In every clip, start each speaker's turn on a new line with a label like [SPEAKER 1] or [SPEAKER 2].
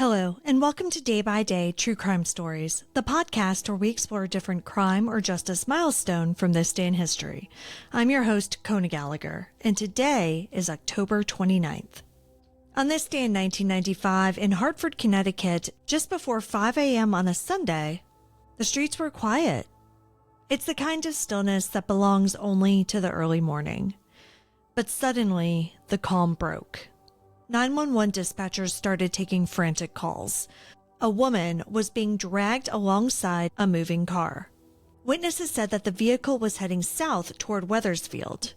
[SPEAKER 1] Hello, and welcome to Day by Day True Crime Stories, the podcast where we explore a different crime or justice milestone from this day in history. I'm your host, Kona Gallagher, and today is October 29th. On this day in 1995, in Hartford, Connecticut, just before 5 a.m. on a Sunday, the streets were quiet. It's the kind of stillness that belongs only to the early morning. But suddenly, the calm broke. 911 dispatchers started taking frantic calls. A woman was being dragged alongside a moving car. Witnesses said that the vehicle was heading south toward Wethersfield.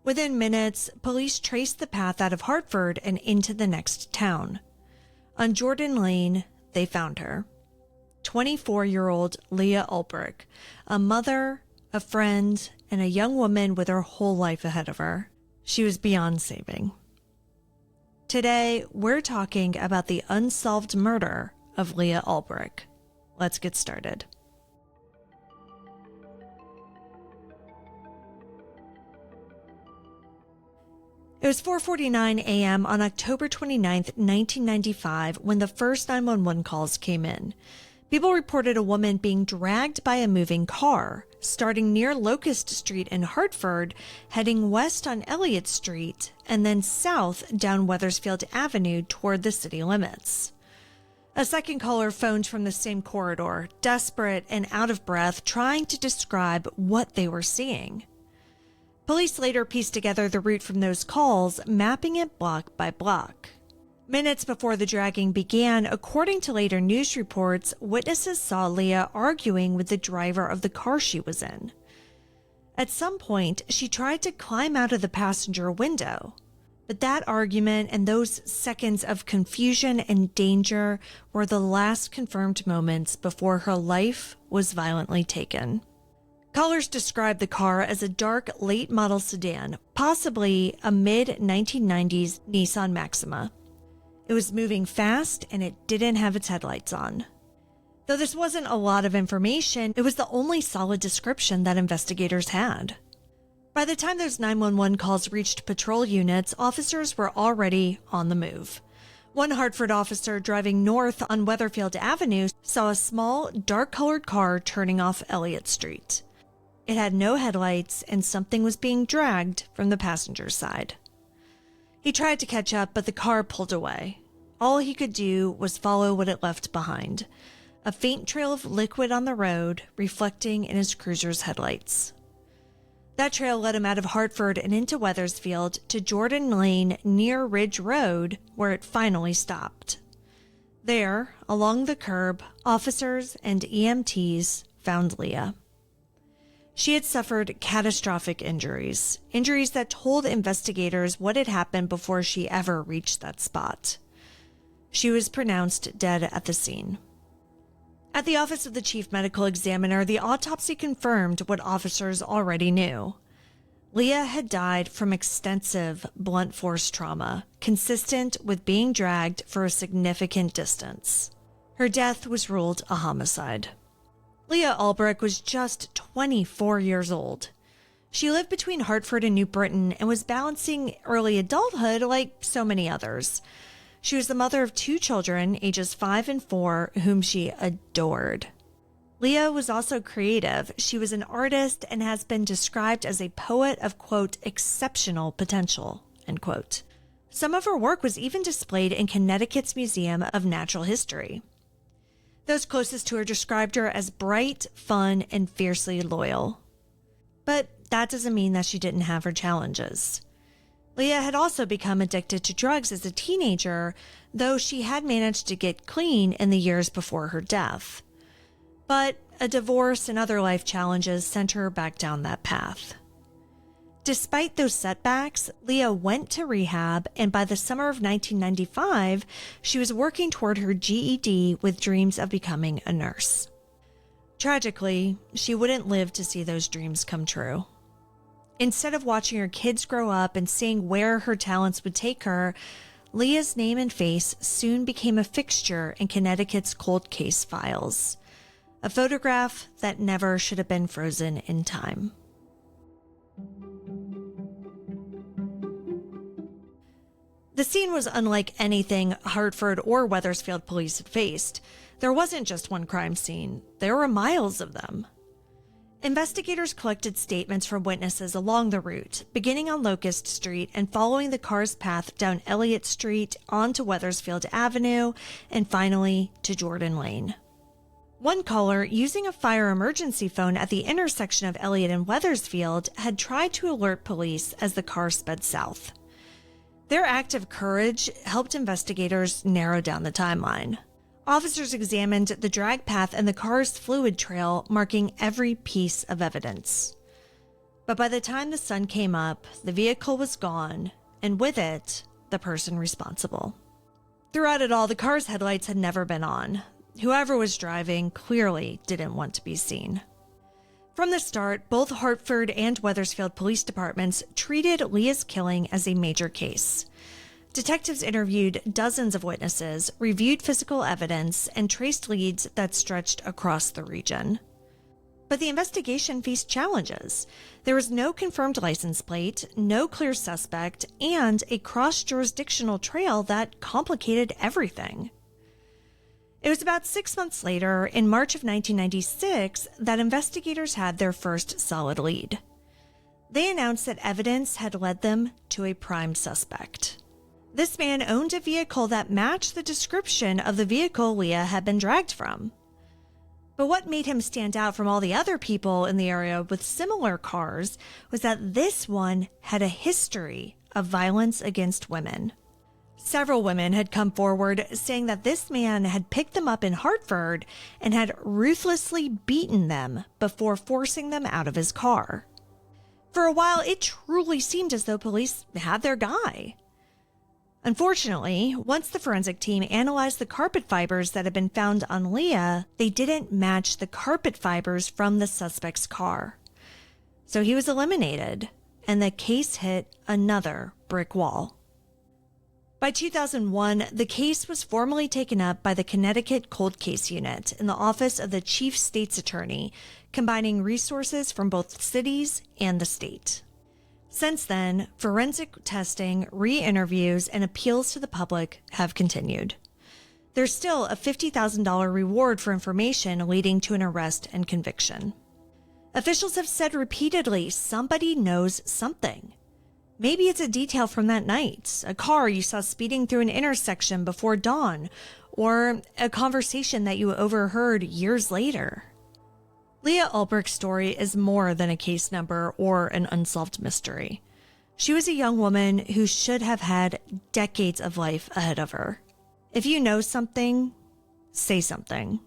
[SPEAKER 1] Within minutes, police traced the path out of Hartford and into the next town. On Jordan Lane, they found her. 24-year-old Leah Ulbrich, a mother, a friend, and a young woman with her whole life ahead of her. She was beyond saving. Today, we're talking about the unsolved murder of Leah Ulbrich. Let's get started. It was 4:49 a.m. on October 29th, 1995, when the first 911 calls came in. People reported a woman being dragged by a moving car, starting near Locust Street in Hartford, heading west on Elliott Street, and then south down Wethersfield Avenue toward the city limits. A second caller phoned from the same corridor, desperate and out of breath, trying to describe what they were seeing. Police later pieced together the route from those calls, mapping it block by block. Minutes before the dragging began, according to later news reports, witnesses saw Leah arguing with the driver of the car she was in. At some point, she tried to climb out of the passenger window, but that argument and those seconds of confusion and danger were the last confirmed moments before her life was violently taken. Callers described the car as a dark, late-model sedan, possibly a mid-1990s Nissan Maxima. It was moving fast, and it didn't have its headlights on. Though this wasn't a lot of information, it was the only solid description that investigators had. By the time those 911 calls reached patrol units, officers were already on the move. One Hartford officer driving north on Wethersfield Avenue saw a small, dark-colored car turning off Elliott Street. It had no headlights, and something was being dragged from the passenger side. He tried to catch up, but the car pulled away. All he could do was follow what it left behind, a faint trail of liquid on the road reflecting in his cruiser's headlights. That trail led him out of Hartford and into Wethersfield to Jordan Lane near Ridge Road, where it finally stopped. There, along the curb, officers and EMTs found Leah. She had suffered catastrophic injuries that told investigators what had happened before she ever reached that spot. She was pronounced dead at the scene. At the office of the chief medical examiner, the autopsy confirmed what officers already knew. Leah had died from extensive blunt force trauma, consistent with being dragged for a significant distance. Her death was ruled a homicide. Leah Ulbrich was just 24 years old. She lived between Hartford and New Britain and was balancing early adulthood like so many others. She was the mother of 2 children, ages 5 and 4, whom she adored. Leah was also creative. She was an artist and has been described as a poet of, quote, exceptional potential, end quote. Some of her work was even displayed in Connecticut's Museum of Natural History. Those closest to her described her as bright, fun, and fiercely loyal. But that doesn't mean that she didn't have her challenges. Leah had also become addicted to drugs as a teenager, though she had managed to get clean in the years before her death. But a divorce and other life challenges sent her back down that path. Despite those setbacks, Leah went to rehab, and by the summer of 1995, she was working toward her GED with dreams of becoming a nurse. Tragically, she wouldn't live to see those dreams come true. Instead of watching her kids grow up and seeing where her talents would take her, Leah's name and face soon became a fixture in Connecticut's cold case files, a photograph that never should have been frozen in time. The scene was unlike anything Hartford or Wethersfield police had faced. There wasn't just one crime scene. There were miles of them. Investigators collected statements from witnesses along the route, beginning on Locust Street and following the car's path down Elliott Street onto Wethersfield Avenue and finally to Jordan Lane. One caller, using a fire emergency phone at the intersection of Elliott and Wethersfield, had tried to alert police as the car sped south. Their act of courage helped investigators narrow down the timeline. Officers examined the drag path and the car's fluid trail, marking every piece of evidence. But by the time the sun came up, the vehicle was gone, and with it, the person responsible. Throughout it all, the car's headlights had never been on. Whoever was driving clearly didn't want to be seen. From the start, both Hartford and Wethersfield police departments treated Leah's killing as a major case. Detectives interviewed dozens of witnesses, reviewed physical evidence, and traced leads that stretched across the region. But the investigation faced challenges. There was no confirmed license plate, no clear suspect, and a cross-jurisdictional trail that complicated everything. It was about 6 months later, in March of 1996, that investigators had their first solid lead. They announced that evidence had led them to a prime suspect. This man owned a vehicle that matched the description of the vehicle Leah had been dragged from. But what made him stand out from all the other people in the area with similar cars was that this one had a history of violence against women. Several women had come forward saying that this man had picked them up in Hartford and had ruthlessly beaten them before forcing them out of his car. For a while, it truly seemed as though police had their guy. Unfortunately, once the forensic team analyzed the carpet fibers that had been found on Leah, they didn't match the carpet fibers from the suspect's car. So he was eliminated, and the case hit another brick wall. By 2001, the case was formally taken up by the Connecticut Cold Case Unit in the Office of the Chief State's Attorney, combining resources from both cities and the state. Since then, forensic testing, re-interviews, and appeals to the public have continued. There's still a $50,000 reward for information leading to an arrest and conviction. Officials have said repeatedly, somebody knows something. Maybe it's a detail from that night, a car you saw speeding through an intersection before dawn, or a conversation that you overheard years later. Leah Ulbrich's story is more than a case number or an unsolved mystery. She was a young woman who should have had decades of life ahead of her. If you know something, say something.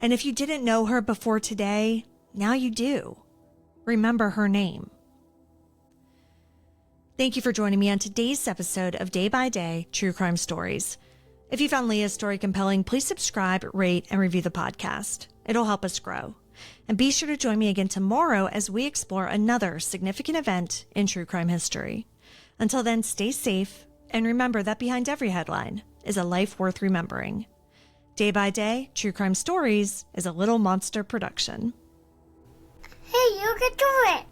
[SPEAKER 1] And if you didn't know her before today, now you do. Remember her name. Thank you for joining me on today's episode of Day by Day True Crime Stories. If you found Leah's story compelling, please subscribe, rate, and review the podcast. It'll help us grow. And be sure to join me again tomorrow as we explore another significant event in true crime history. Until then, stay safe and remember that behind every headline is a life worth remembering. Day by Day True Crime Stories is a Little Monster production.
[SPEAKER 2] Hey, you can do it!